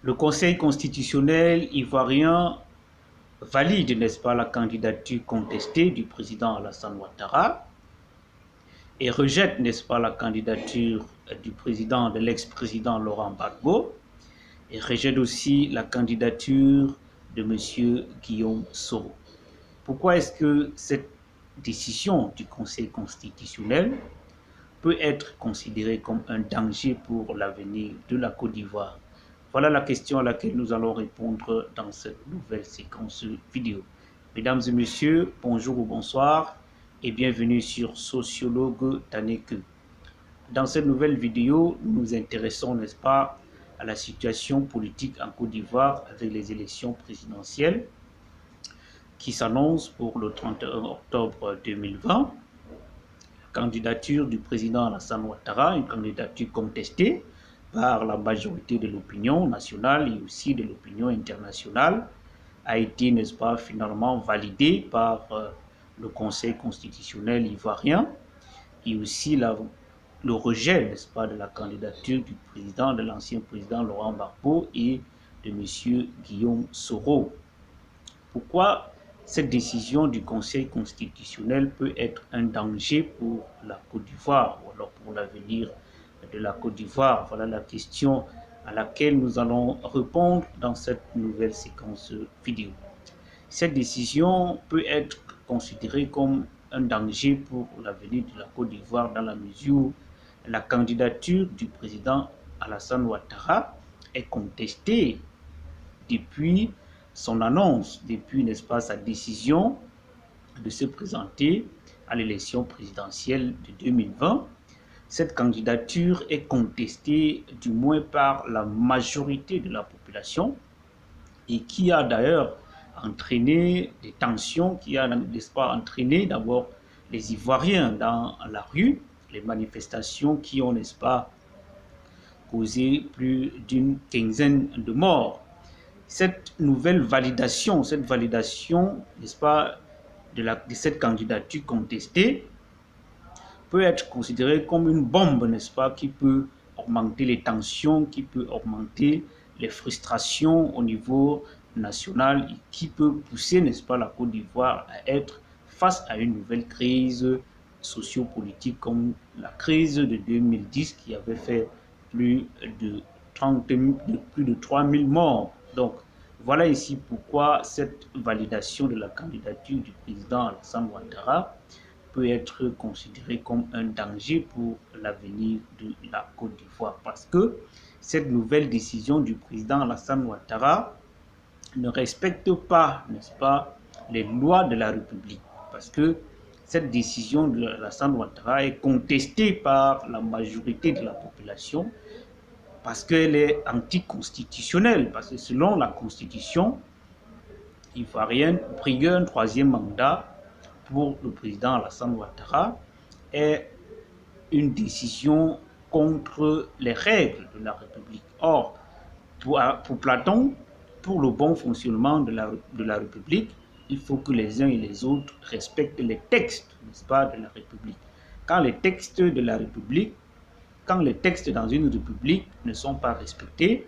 Le Conseil constitutionnel ivoirien valide, n'est-ce pas, la candidature contestée du président Alassane Ouattara et rejette, n'est-ce pas, la candidature de l'ex-président Laurent Gbagbo et rejette aussi la candidature de M. Guillaume Soro. Pourquoi est-ce que cette décision du Conseil constitutionnel peut être considérée comme un danger pour l'avenir de la Côte d'Ivoire? Voilà la question à laquelle nous allons répondre dans cette nouvelle séquence vidéo. Mesdames et messieurs, bonjour ou bonsoir et bienvenue sur Sociologue Taneke. Dans cette nouvelle vidéo, nous nous intéressons, n'est-ce pas, à la situation politique en Côte d'Ivoire avec les élections présidentielles qui s'annoncent pour le 31 octobre 2020. La candidature du président Alassane Ouattara, une candidature contestée par la majorité de l'opinion nationale et aussi de l'opinion internationale, a été, n'est-ce pas, finalement validée par le Conseil constitutionnel ivoirien et aussi le rejet, n'est-ce pas, de la candidature du président, de l'ancien président Laurent Gbagbo et de M. Guillaume Soro. Pourquoi cette décision du Conseil constitutionnel peut être un danger pour la Côte d'Ivoire ou alors pour l'avenir de la Côte d'Ivoire? Voilà la question à laquelle nous allons répondre dans cette nouvelle séquence vidéo. Cette décision peut être considérée comme un danger pour l'avenir de la Côte d'Ivoire dans la mesure où la candidature du président Alassane Ouattara est contestée depuis son annonce, depuis, n'est-ce pas, sa décision de se présenter à l'élection présidentielle de 2020. Cette candidature est contestée du moins par la majorité de la population et qui a d'ailleurs entraîné des tensions, qui a, n'est-ce pas, entraîné d'abord les Ivoiriens dans la rue, les manifestations qui ont, n'est-ce pas, causé plus d'une quinzaine de morts. Cette nouvelle validation, n'est-ce pas, de cette candidature contestée peut être considérée comme une bombe, n'est-ce pas, qui peut augmenter les tensions, qui peut augmenter les frustrations au niveau national et qui peut pousser, n'est-ce pas, la Côte d'Ivoire à être face à une nouvelle crise sociopolitique comme la crise de 2010 qui avait fait plus de 3000 morts. Donc, voilà ici pourquoi cette validation de la candidature du président Alassane Ouattara peut être considérée comme un danger pour l'avenir de la Côte d'Ivoire. Parce que cette nouvelle décision du président Alassane Ouattara ne respecte pas, n'est-ce pas, les lois de la République. Parce que cette décision de Alassane Ouattara est contestée par la majorité de la population parce qu'elle est anticonstitutionnelle, parce que selon la constitution ivoirienne, briguer un troisième mandat pour le président Alassane Ouattara est une décision contre les règles de la République. Or, pour Platon, pour le bon fonctionnement de la République, il faut que les uns et les autres respectent les textes, n'est-ce pas, de la République. Quand les textes de la République Quand les textes dans une république ne sont pas respectés,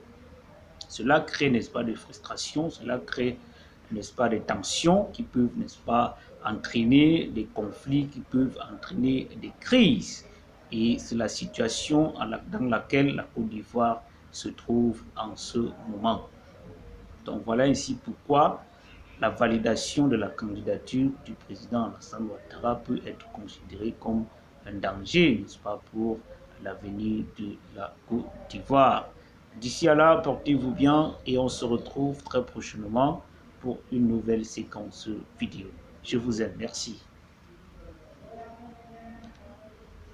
cela crée, n'est-ce pas, des frustrations, cela crée, n'est-ce pas, des tensions qui peuvent, n'est-ce pas, entraîner des conflits, qui peuvent entraîner des crises. Et c'est la situation dans laquelle la Côte d'Ivoire se trouve en ce moment. Donc voilà ici pourquoi la validation de la candidature du président Alassane Ouattara peut être considérée comme un danger, n'est-ce pas, pour l'avenir de la Côte d'Ivoire. D'ici à là, portez-vous bien et on se retrouve très prochainement pour une nouvelle séquence vidéo. Je vous aime, merci.